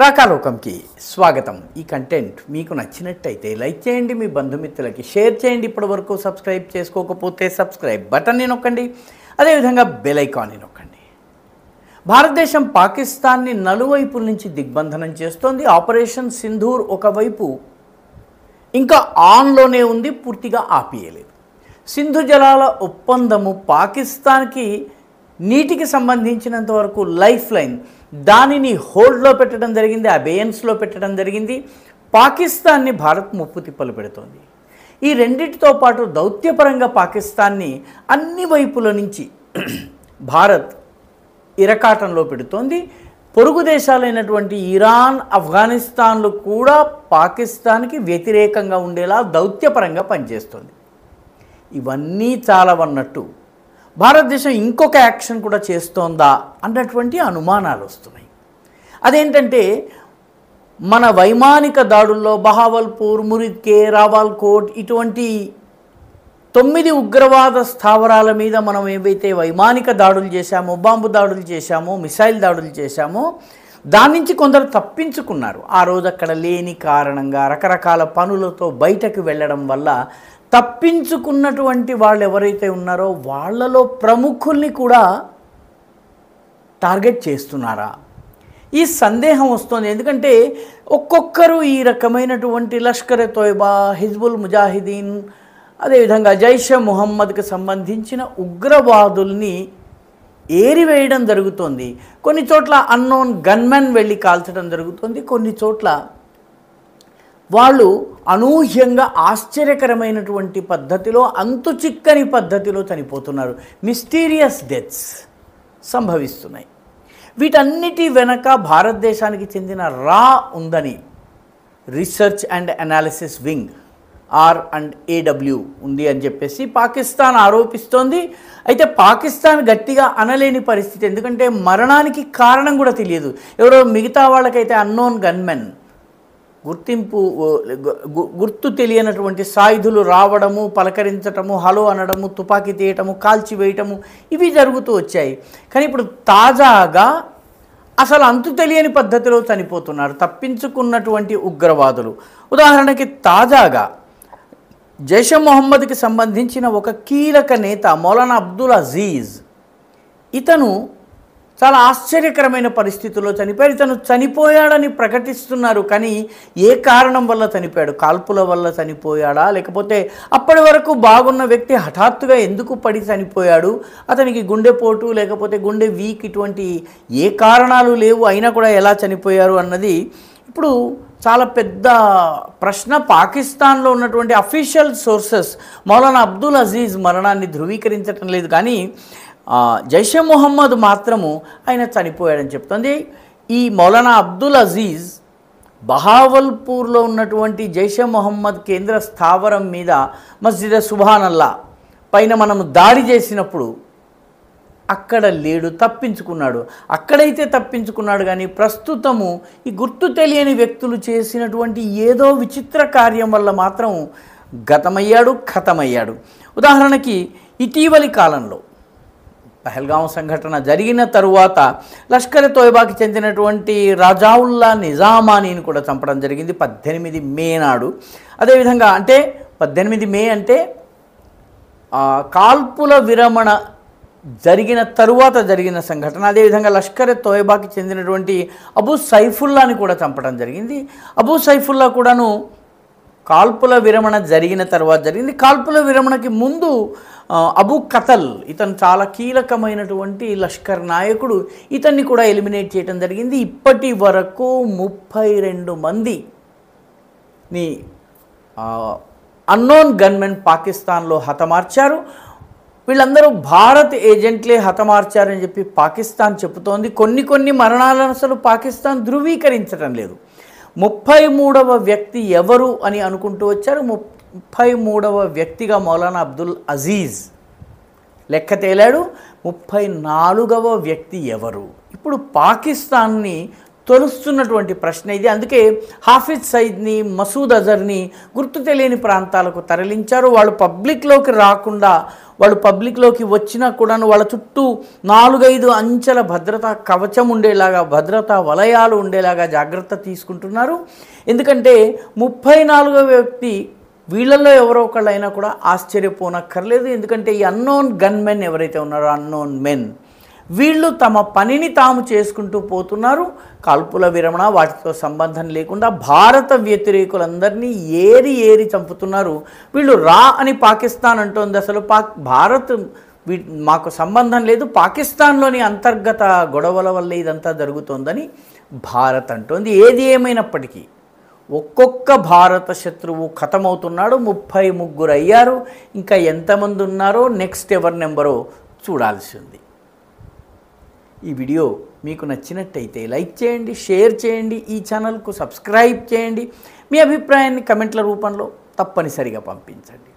రాకాలోకంకి స్వాగతం. ఈ కంటెంట్ మీకు నచ్చినట్టయితే లైక్ చేయండి, మీ బంధుమిత్రులకి షేర్ చేయండి. ఇప్పటివరకు సబ్స్క్రైబ్ చేసుకోకపోతే సబ్స్క్రైబ్ బటన్ని నొక్కండి, అదేవిధంగా బెల్ ఐకాన్ని నొక్కండి. భారతదేశం పాకిస్తాన్ని నలువైపుల నుంచి దిగ్బంధనం చేస్తోంది. ఆపరేషన్ సింధూర్ ఒకవైపు ఇంకా ఆన్లోనే ఉంది, పూర్తిగా ఆపియలేదు. సింధు జలాల ఒప్పందము పాకిస్తాన్కి నీటికి సంబంధించినంత వరకు లైఫ్ లైన్, దానిని హోల్డ్లో పెట్టడం జరిగింది, అబేయన్స్లో పెట్టడం జరిగింది. పాకిస్తాన్ని భారత్ ముప్పు తిప్పలు పెడుతోంది. ఈ రెండింటితో పాటు దౌత్యపరంగా పాకిస్తాన్ని అన్ని వైపుల నుంచి భారత్ ఇరకాటంలో పెడుతోంది. పొరుగు దేశాలైనటువంటి ఇరాన్, ఆఫ్ఘనిస్తాన్లు కూడా పాకిస్తాన్కి వ్యతిరేకంగా ఉండేలా దౌత్యపరంగా పనిచేస్తుంది. ఇవన్నీ చాలవన్నట్టు భారతదేశం ఇంకొక యాక్షన్ కూడా చేస్తోందా అన్నటువంటి అనుమానాలు వస్తున్నాయి. అదేంటంటే, మన వైమానిక దాడుల్లో బహావల్పూర్, మురిద్కే, రావాల్కోట్ ఇటువంటి 9 ఉగ్రవాద స్థావరాల మీద మనం ఏవైతే వైమానిక దాడులు చేశామో, బాంబు దాడులు చేశామో, మిసైల్ దాడులు చేశామో, దాని నుంచి కొందరు తప్పించుకున్నారు. ఆ రోజు అక్కడ లేని కారణంగా రకరకాల పనులతో బయటకు వెళ్ళడం వల్ల తప్పించుకున్నటువంటి వాళ్ళు ఎవరైతే ఉన్నారో వాళ్ళలో ప్రముఖుల్ని కూడా టార్గెట్ చేస్తున్నారా? ఈ సందేహం వస్తుంది. ఎందుకంటే ఒక్కొక్కరు ఈ రకమైనటువంటి లష్కర్-ఎ తోయిబా, హిజ్బుల్ ముజాహిదీన్, అదేవిధంగా జైషే మొహమ్మద్కి సంబంధించిన ఉగ్రవాదుల్ని ఏరివేయడం జరుగుతోంది. కొన్ని చోట్ల అన్నోన్ గన్మెన్ వెళ్ళి కాల్చడం జరుగుతుంది. కొన్ని చోట్ల వాళ్ళు అనూహ్యంగా ఆశ్చర్యకరమైనటువంటి పద్ధతిలో, అంతు చిక్కని పద్ధతిలో చనిపోతున్నారు. మిస్టీరియస్ డెత్స్ సంభవిస్తున్నాయి. వీటన్నిటి వెనక భారతదేశానికి చెందిన రా ఉందని research and analysis wing, R&AW ఉంది అని చెప్పేసి పాకిస్తాన్ ఆరోపిస్తోంది. అయితే పాకిస్తాన్ గట్టిగా అనలేని పరిస్థితి. ఎందుకంటే మరణానికి కారణం కూడా తెలియదు. ఎవరో మిగతా వాళ్ళకైతే అన్నోన్ గన్మెన్, గుర్తు తెలియనటువంటి సాయుధులు రావడము, పలకరించటము, హలో అనడము, తుపాకీ తీయటము, కాల్చివేయటము, ఇవి జరుగుతూ వచ్చాయి. కానీ ఇప్పుడు తాజాగా అసలు అంతు తెలియని పద్ధతిలో చనిపోతున్నారు తప్పించుకున్నటువంటి ఉగ్రవాదులు. ఉదాహరణకి తాజాగా జైషే మొహమ్మద్కి సంబంధించిన ఒక కీలక నేత మౌలానా అబ్దుల్ అజీజ్, ఇతను చాలా ఆశ్చర్యకరమైన పరిస్థితుల్లో చనిపోయాడు. ఇతను చనిపోయాడని ప్రకటిస్తున్నారు, కానీ ఏ కారణం వల్ల చనిపోయాడు? కాల్పుల వల్ల చనిపోయాడా, లేకపోతే అప్పటి వరకు బాగున్న వ్యక్తి హఠాత్తుగా ఎందుకు పడి చనిపోయాడు? అతనికి గుండెపోటు లేకపోతే గుండె వీక్ ఇటువంటి ఏ కారణాలు లేవు, అయినా కూడా ఎలా చనిపోయారు అన్నది ఇప్పుడు చాలా పెద్ద ప్రశ్న. పాకిస్తాన్లో ఉన్నటువంటి అఫీషియల్ సోర్సెస్ మౌలానా అబ్దుల్ అజీజ్ మరణాన్ని ధృవీకరించడం లేదు, కానీ జైషే మొహమ్మద్ మాత్రము ఆయన చనిపోయాడని చెప్తుంది. ఈ మౌలానా అబ్దుల్ అజీజ్ బహావల్పూర్లో ఉన్నటువంటి జైషే మొహమ్మద్ కేంద్ర స్థావరం మీద మస్జిద్ సుబ్హానల్లా పైన మనము దాడి చేసినప్పుడు అక్కడ లేడు, తప్పించుకున్నాడు. అక్కడైతే తప్పించుకున్నాడు, కానీ ప్రస్తుతము ఈ గుర్తు తెలియని వ్యక్తులు చేసినటువంటి ఏదో విచిత్ర కార్యం వల్ల మాత్రం గతమయ్యాడు, ఖతమయ్యాడు. ఉదాహరణకి ఇటీవలి కాలంలో పహల్గాం సంఘటన జరిగిన తరువాత లష్కర్-ఎ తోయిబాకి చెందినటువంటి రజావుల్లా నిజామానీని కూడా చంపడం జరిగింది 18 మే నాడు. అదేవిధంగా అంటే 18 మే అంటే కాల్పుల విరమణ జరిగిన తరువాత జరిగిన సంఘటన. అదేవిధంగా లష్కర్-ఎ తోయిబాకి చెందినటువంటి అబూ సైఫుల్లాని కూడా చంపడం జరిగింది. అబూ సైఫుల్లా కూడాను కాల్పుల విరమణ జరిగిన తర్వాత జరిగింది. కాల్పుల విరమణకి ముందు అబూ కతల్, ఇతను చాలా కీలకమైనటువంటి లష్కర్ నాయకుడు, ఇతన్ని కూడా ఎలిమినేట్ చేయడం జరిగింది. ఇప్పటి వరకు 32 మందిని అన్నోన్ గన్మెన్ పాకిస్తాన్లో హతమార్చారు. వీళ్ళందరూ భారత్ ఏజెంట్లే హతమార్చారని చెప్పి పాకిస్తాన్ చెబుతోంది. కొన్ని మరణాలను అసలు పాకిస్తాన్ ధృవీకరించడం లేదు. 33వ వ్యక్తి ఎవరు అని అనుకుంటూ వచ్చారు. 33వ వ్యక్తిగా మౌలానా అబ్దుల్ అజీజ్ లెక్క తేలాడు. 34వ వ్యక్తి ఎవరు? ఇప్పుడు పాకిస్తాన్ని తొలుస్తున్నటువంటి ప్రశ్న ఇది. అందుకే హాఫిజ్ సయీద్ని, మసూద్ అజర్ని గుర్తు తెలియని ప్రాంతాలకు తరలించారు. వాళ్ళు పబ్లిక్లోకి రాకుండా, వాళ్ళు పబ్లిక్లోకి వచ్చినా కూడాను వాళ్ళ చుట్టూ 4-5 అంచెల భద్రతా కవచం ఉండేలాగా, భద్రతా వలయాలు ఉండేలాగా జాగ్రత్త తీసుకుంటున్నారు. ఎందుకంటే 34వ వ్యక్తి వీళ్ళల్లో ఎవరో ఒకళ్ళైనా కూడా ఆశ్చర్యపోనక్కర్లేదు. ఎందుకంటే ఈ అన్నోన్ గన్మెన్ ఎవరైతే ఉన్నారో, అన్నోన్ మెన్, వీళ్ళు తమ పనిని తాము చేసుకుంటూ పోతున్నారు. కాల్పుల విరమణ వాటితో సంబంధం లేకుండా భారత వ్యతిరేకులందరినీ ఏరి చంపుతున్నారు. వీళ్ళు రా అని పాకిస్తాన్ అంటోంది. అసలు భారత్ మాకు సంబంధం లేదు, పాకిస్తాన్లోని అంతర్గత గొడవల వల్ల ఇదంతా జరుగుతోందని భారత్ అంటోంది. ఏది ఏమైనప్పటికీ ఒక్కొక్క భారత శత్రువు ఖతమవుతున్నాడు. 33 అయ్యారు. ఇంకా ఎంతమంది ఉన్నారో, నెక్స్ట్ ఎవరి నెంబరో చూడాల్సి ఉంది. ఈ వీడియో మీకు నచ్చినట్టయితే లైక్ చేయండి, షేర్ చేయండి, ఈ ఛానల్కు సబ్స్క్రైబ్ చేయండి. మీ అభిప్రాయాన్ని కమెంట్ల రూపంలో తప్పనిసరిగా పంపించండి.